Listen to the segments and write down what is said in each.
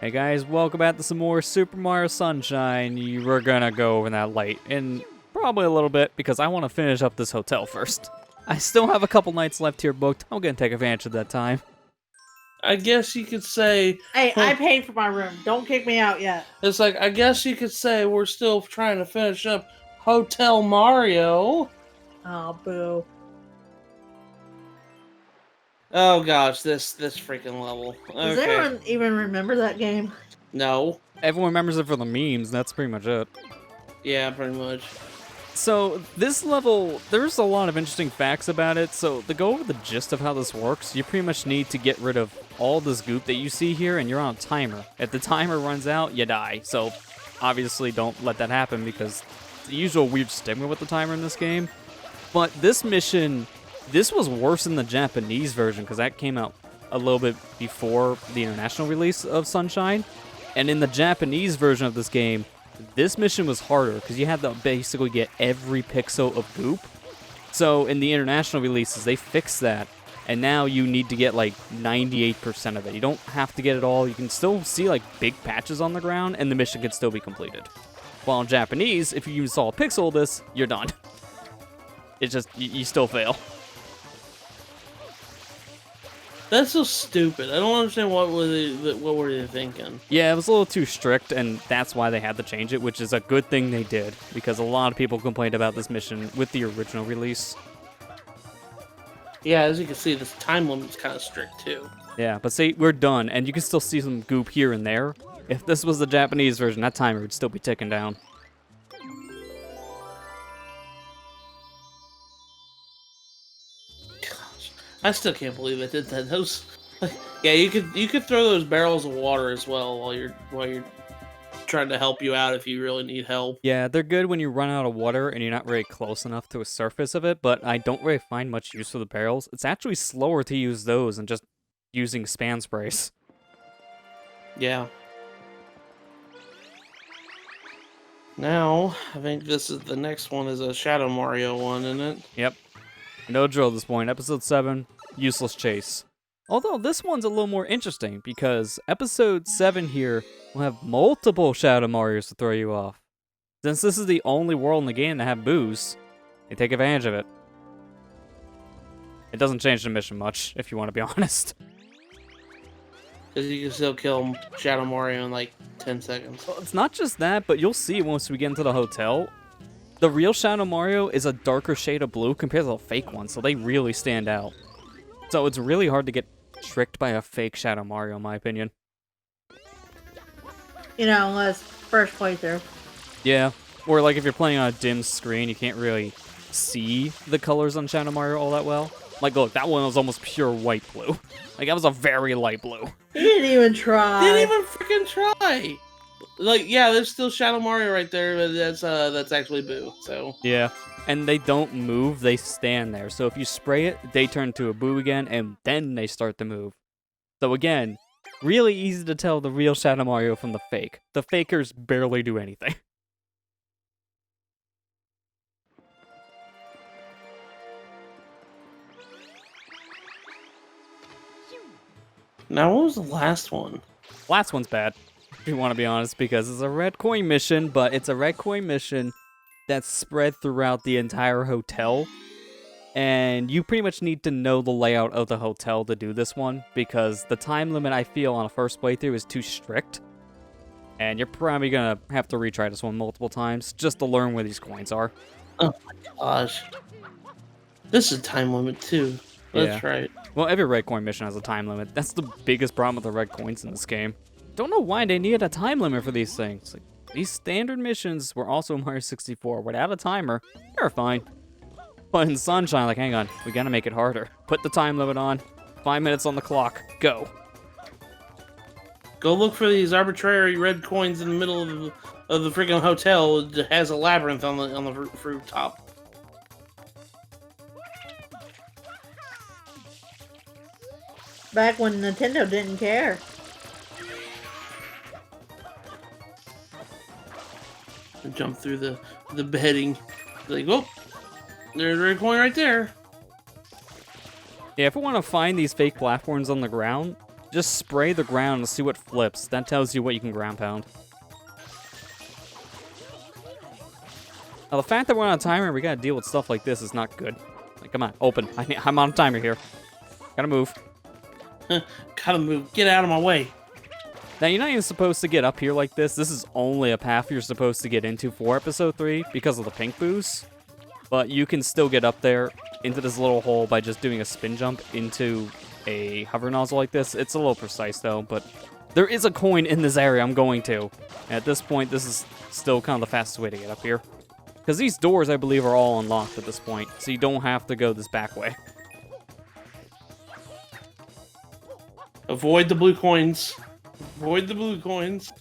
Hey guys, welcome back to some more Super Mario Sunshine. We're gonna go over that light in probably a little bit because I want to finish up this hotel first. I still have a couple nights left here booked. I'm gonna take advantage of that time. I guess you could say... Hey, I paid for my room. Don't kick me out yet. It's like, I guess you could say we're still trying to finish up Hotel Mario. Oh, boo. Oh gosh, this freaking level. Does Okay. anyone even remember that game? No. Everyone remembers it for the memes, that's pretty much it. Yeah, pretty much. So, this level, there's a lot of interesting facts about it. So, to go over the gist of how this works, you pretty much need to get rid of all this goop that you see here, and you're on a timer. If the timer runs out, you die. So, obviously don't let that happen because it's the usual weird stigma with the timer in this game. But this mission, this was worse in the Japanese version because that came out a little bit before the international release of Sunshine. And in the Japanese version of this game, this mission was harder because you had to basically get every pixel of goop. So in the international releases, they fixed that, and now you need to get like 98% of it. You don't have to get it all. You can still see like big patches on the ground, and the mission can still be completed. While in Japanese, if you even saw a pixel of this, you're done. It's just, you still fail. That's so stupid. I don't understand what were they thinking. Yeah, it was a little too strict, and that's why they had to change it, which is a good thing they did, because a lot of people complained about this mission with the original release. Yeah, as you can see, this time limit's kind of strict too. Yeah, but see, we're done, and you can still see some goop here and there. If this was the Japanese version, that timer would still be ticking down. I still can't believe I did that. Those, yeah, you could throw those barrels of water as well while you're trying to help you out if you really need help. Yeah, they're good when you run out of water and you're not very close enough to a surface of it, but I don't really find much use for the barrels. It's actually slower to use those than just using spam sprays. Yeah. Now, I think this is the next one is a Shadow Mario one, isn't it? Yep. No drill at this point. Episode 7, Useless Chase. Although this one's a little more interesting because Episode 7 here will have multiple Shadow Marios to throw you off. Since this is the only world in the game to have booze, they take advantage of it. It doesn't change the mission much, if you want to be honest. Because you can still kill Shadow Mario in like 10 seconds. Well, it's not just that, but you'll see once we get into the hotel. The real Shadow Mario is a darker shade of blue compared to the fake one, so they really stand out. So it's really hard to get tricked by a fake Shadow Mario, in my opinion. You know, unless first playthrough. Yeah, or like if you're playing on a dim screen, you can't really see the colors on Shadow Mario all that well. Like, look, that one was almost pure white blue. Like, that was a very light blue. He didn't even try. Didn't even freaking try! Like, yeah, there's still Shadow Mario right there, but that's actually Boo, so... Yeah, and they don't move, they stand there. So if you spray it, they turn to a Boo again, and then they start to move. So again, really easy to tell the real Shadow Mario from the fake. The fakers barely do anything. Now, what was the last one? Last one's bad, if you want to be honest, because it's a red coin mission, but it's a red coin mission that's spread throughout the entire hotel. And you pretty much need to know the layout of the hotel to do this one, because the time limit I feel on a first playthrough is too strict. And you're probably going to have to retry this one multiple times just to learn where these coins are. Oh my gosh. This is time limit too. That's right. Well, every red coin mission has a time limit. That's the biggest problem with the red coins in this game. Don't know why they needed a time limit for these things. Like, these standard missions were also in Mario 64. Without a timer, they're fine. But in Sunshine, like, hang on, we gotta make it harder. Put the time limit on. 5 minutes on the clock. Go. Go look for these arbitrary red coins in the middle of the freaking hotel. It has a labyrinth on the rooftop. Back when Nintendo didn't care. And jump through the beheading. Like, oh, there's a red coin right there. Yeah, if we want to find these fake platforms on the ground, Just spray the ground and see what flips. That tells you what you can ground pound. Now, the fact that we're on a timer and we gotta deal with stuff like this is not good. Like, come on, open. I'm on a timer here. Gotta move. Gotta move. Get out of my way. Now, you're not even supposed to get up here like this. This is only a path you're supposed to get into for episode 3 because of the pink boost. But you can still get up there into this little hole by just doing a spin jump into a hover nozzle like this. It's a little precise, though, but there is a coin in this area I'm going to. And at this point, this is still kind of the fastest way to get up here. Because these doors, I believe, are all unlocked at this point, so you don't have to go this back way. Avoid the blue coins. Avoid the blue coins.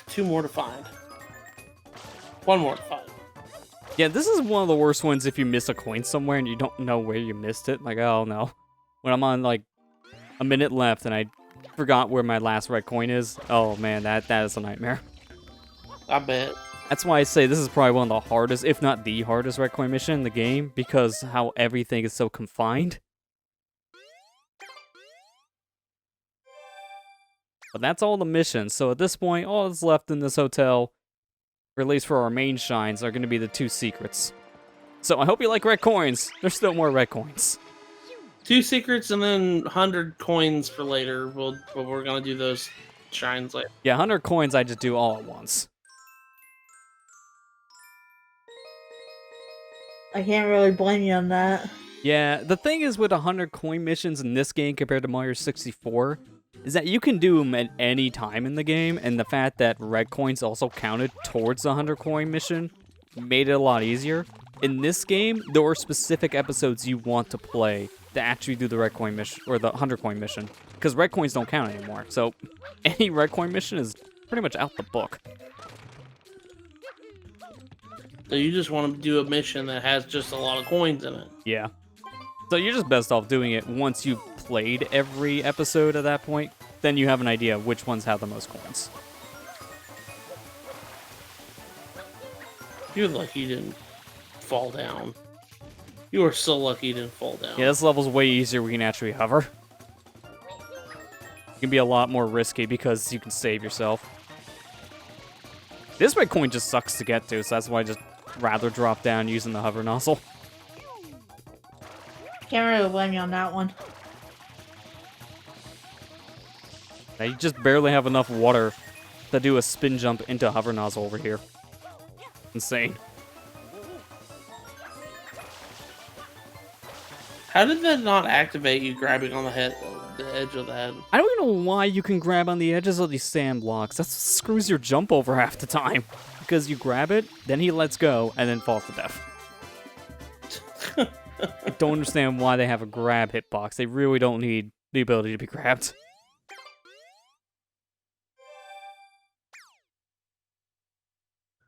Two more to find. One more to find. Yeah, this is one of the worst ones if you miss a coin somewhere and you don't know where you missed it. Like, oh no. When I'm on, like, a minute left and I forgot where my last red coin is, oh man, that is a nightmare. I bet. That's why I say this is probably one of the hardest, if not the hardest red coin mission in the game, because how everything is so confined. But that's all the missions, so at this point, all that's left in this hotel, or at least for our main shines, are going to be the 2 secrets. So I hope you like red coins. There's still more red coins. 2 secrets and then 100 coins for later. We're gonna do those shines later. Yeah, 100 coins I just do all at once. I can't really blame you on that. Yeah, the thing is with 100 coin missions in this game compared to Mario 64 is that you can do them at any time in the game, and the fact that red coins also counted towards the 100 coin mission made it a lot easier. In this game, there are specific episodes you want to play to actually do the red coin mission, or the 100 coin mission, because red coins don't count anymore, so any red coin mission is pretty much out the book. So you just want to do a mission that has just a lot of coins in it. Yeah. So you're just best off doing it once you've played every episode at that point. Then you have an idea of which ones have the most coins. You're lucky you didn't fall down. You are so lucky you didn't fall down. Yeah, this level's way easier when you can actually hover. It can be a lot more risky because you can save yourself. This red coin just sucks to get to, so that's why I just rather drop down using the hover nozzle. Can't really blame you on that one. Now, you just barely have enough water to do a spin jump into a hover nozzle over here. Insane. How did that not activate you grabbing on the edge of the head? I don't even know why you can grab on the edges of these sand blocks. That screws your jump over half the time. Because you grab it, then he lets go, and then falls to death. I don't understand why they have a grab hitbox. They really don't need the ability to be grabbed.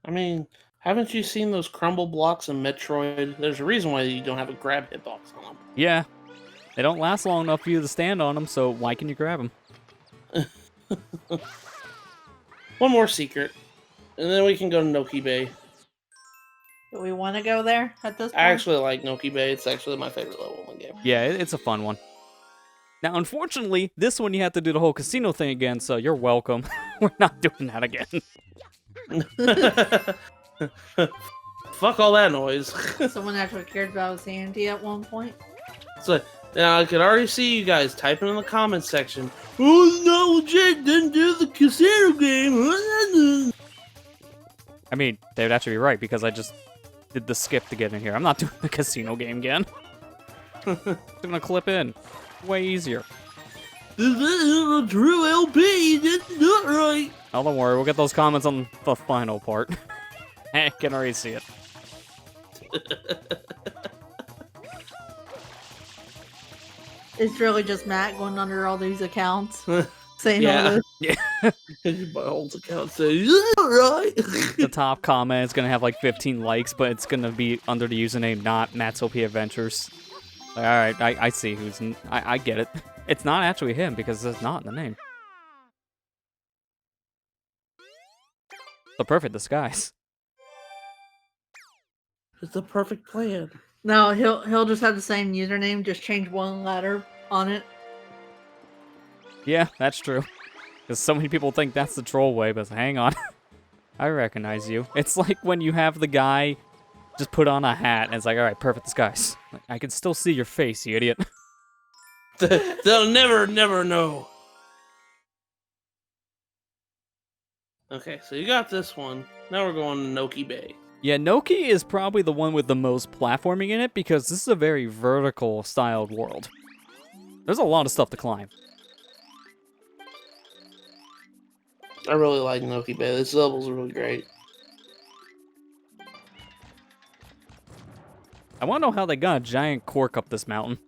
I mean, haven't you seen those crumble blocks in Metroid? There's a reason why you don't have a grab hitbox on them. Yeah. They don't last long enough for you to stand on them, so why can you grab them? One more secret, and then we can go to Noki Bay. Do we want to go there at this point? I actually like Noki Bay. It's actually my favorite level in the game. Yeah, it's a fun one. Now, unfortunately, this one you have to do the whole casino thing again, so you're welcome. We're not doing that again. Fuck all that noise. Someone actually cared about sanity at one point. So now I could already see you guys typing in the comments section. Oh no, Jake didn't do the casino game. I mean, they would actually be right, because I just did the skip to get in here. I'm not doing the casino game again. I'm gonna clip in. Way easier. This is a true LP. You didn't do it right. Oh, don't worry. We'll get those comments on the final part. I can already see it. It's really just Matt going under all these accounts, saying Yeah. all this. Yeah. My old account says, right. The top comment is going to have like 15 likes, but it's going to be under the username not Matt's OP Adventures. Like, alright, I see who's... I get it. It's not actually him, because it's not in the name. The perfect disguise. It's the perfect plan. No, he'll just have the same username, just change one letter on it. Yeah, that's true. Because so many people think that's the troll way, but hang on. I recognize you. It's like when you have the guy just put on a hat, and it's like, all right, perfect disguise. Like, I can still see your face, you idiot. They'll never know. Okay, so you got this one. Now we're going to Noki Bay. Yeah, Noki is probably the one with the most platforming in it, because this is a very vertical-styled world. There's a lot of stuff to climb. I really like Noki Bay. This level's really great. I want to know how they got a giant cork up this mountain.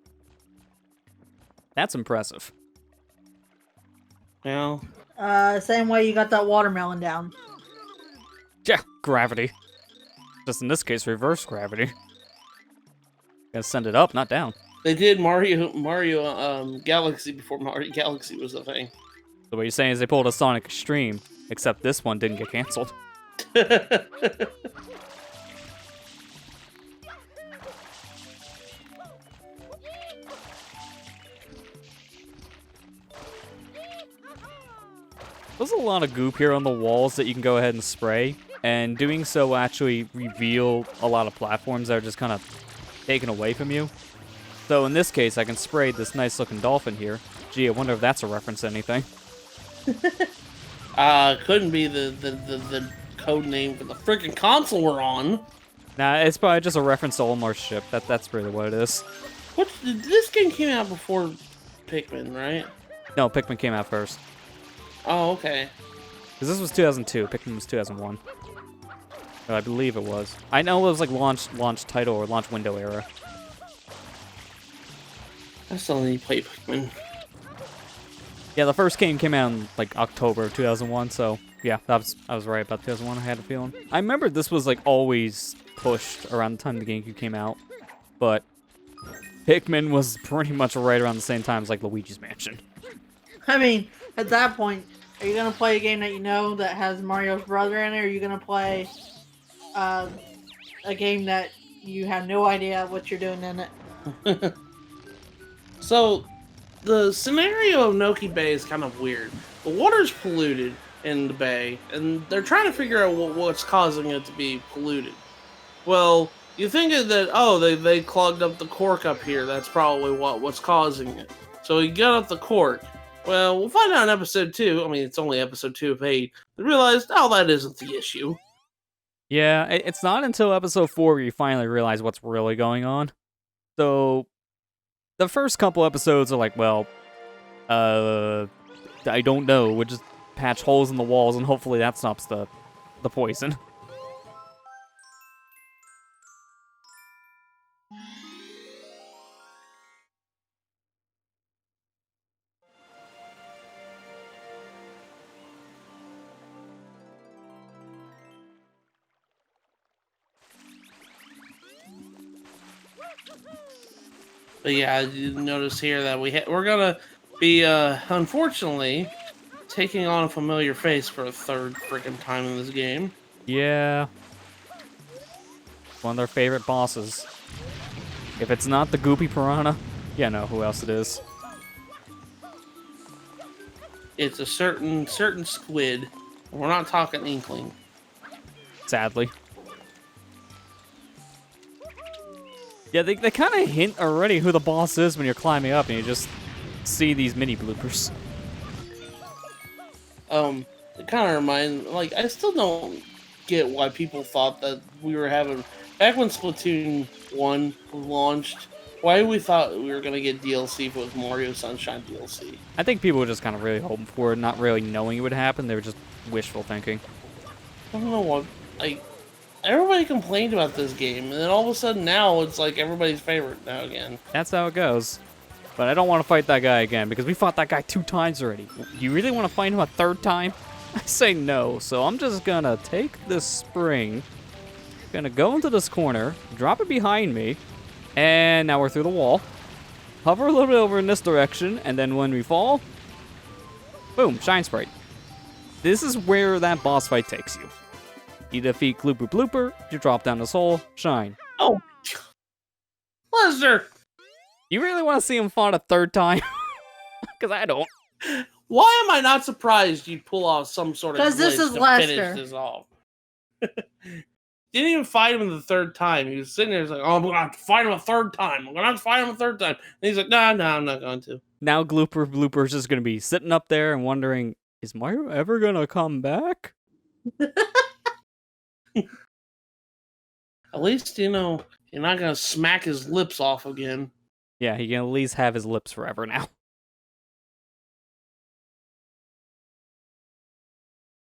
That's impressive. Well, Same way you got that watermelon down. Yeah, gravity. Just in this case, reverse gravity. Gotta send it up, not down. they did Mario Galaxy before Mario Galaxy was a thing. So what you're saying is they pulled a Sonic Extreme, except this one didn't get canceled. There's a lot of goop here on the walls that you can go ahead and spray, and doing so will actually reveal a lot of platforms that are just kind of taken away from you. So in this case, I can spray this nice looking dolphin here. Gee, I wonder if that's a reference to anything. Couldn't be the code name for the freaking console we're on. Nah, it's probably just a reference to Olmar's ship. That's really what it is. This game came out before Pikmin, right? No, Pikmin came out first. Oh, okay. Because this was 2002, Pikmin was 2001. Or I believe it was. I know it was like launch title or launch window era. I still need to play Pikmin. Yeah, the first game came out in like October of 2001, so yeah, I was right about 2001, I had a feeling. I remember this was like always pushed around the time the GameCube came out, but Pikmin was pretty much right around the same time as like Luigi's Mansion. I mean, at that point, are you gonna play a game that you know that has Mario's brother in it, or are you gonna play a game that you have no idea what you're doing in it? So, the scenario of Noki Bay is kind of weird. The water's polluted in the bay, and they're trying to figure out what's causing it to be polluted. Well, you think that, oh, they clogged up the cork up here. That's probably what's causing it. So you got up the cork. Well, we'll find out in episode 2. I mean, it's only episode 2 of 8. They realized, oh, that isn't the issue. Yeah, it's not until episode 4 where you finally realize what's really going on. So, the first couple episodes are like, well, I don't know. We'll just patch holes in the walls and hopefully that stops the poison. But yeah, you notice here that we're gonna be, unfortunately, taking on a familiar face for a third freaking time in this game. Yeah. One of their favorite bosses. If it's not the Goopy Piranha, yeah, no, who else it is? It's a certain squid. We're not talking Inkling. Sadly. Yeah, they kind of hint already who the boss is when you're climbing up and you just see these mini bloopers. It kind of reminds, like, I still don't get why people thought that we were having, back when Splatoon 1 was launched, why we thought we were going to get DLC with Mario Sunshine DLC. I think people were just kind of really hoping for it, not really knowing it would happen. They were just wishful thinking. I don't know what, like, everybody complained about this game, and then all of a sudden now it's like everybody's favorite now again. That's how it goes. But I don't want to fight that guy again, because we fought that guy 2 times already. Do you really want to fight him a 3rd time? I say no, so I'm just gonna take this spring, gonna go into this corner, drop it behind me, and now we're through the wall. Hover a little bit over in this direction, and then when we fall, boom, Shine Sprite. This is where that boss fight takes you. You defeat Glooper Blooper, you drop down this hole, Shine. Oh, Lester, You really want to see him fought a third time? Because I don't. why am I not surprised you'd pull off some sort of 'Cause this glitch is to Lester. finish this off? Didn't even fight him the third time. He was sitting there, he's like, "Oh, I'm gonna have to fight him a third time. I'm gonna have to fight him a third time." And he's like, "No, I'm not going to." Now Blooper's just going to be sitting up there and wondering, is Mario ever going to come back? At least you're not gonna smack his lips off again. Yeah, he can at least have his lips forever now.